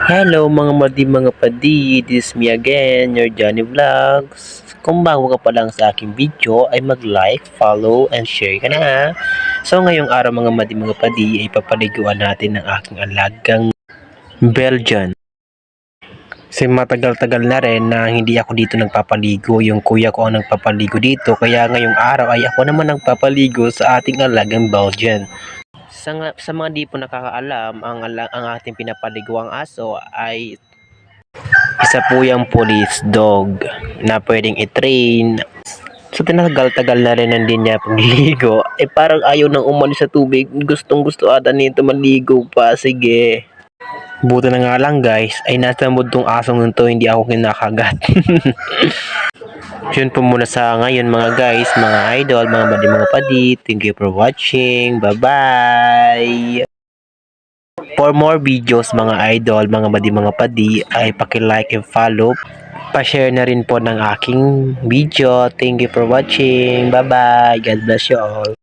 Hello mga padi, this is me again, your Johnny Vlogs. Kung bago ka pa lang sa aking video ay mag-like, follow, and share ka na ha. So ngayong araw mga padi ay papaliguan natin ng aking alagang Belgian. Kasi matagal-tagal na rin na hindi ako dito nagpapaligo, yung kuya ko ang nagpapaligo dito. Kaya ngayong araw ay ako naman nagpapaligo sa ating alagang Belgian. Sa mga di po nakakaalam, ang ating pinapaliguang aso ay isa po yung police dog na pwedeng i-train. So tinagal-tagal na rin din niya pagligo. Parang ayaw nang umalis sa tubig. Gustong gusto ata nito maligo pa. Sige. Buti na nga lang guys, ay nasa mood tong asong nito, hindi ako kinakagat. Yun po muna sa ngayon mga guys, mga idol, mga padi. Thank you for watching. Bye-bye! For more videos mga idol, mga padi, ay paki-like and follow. Pa-share na rin po ng aking video. Thank you for watching. Bye-bye. God bless you all.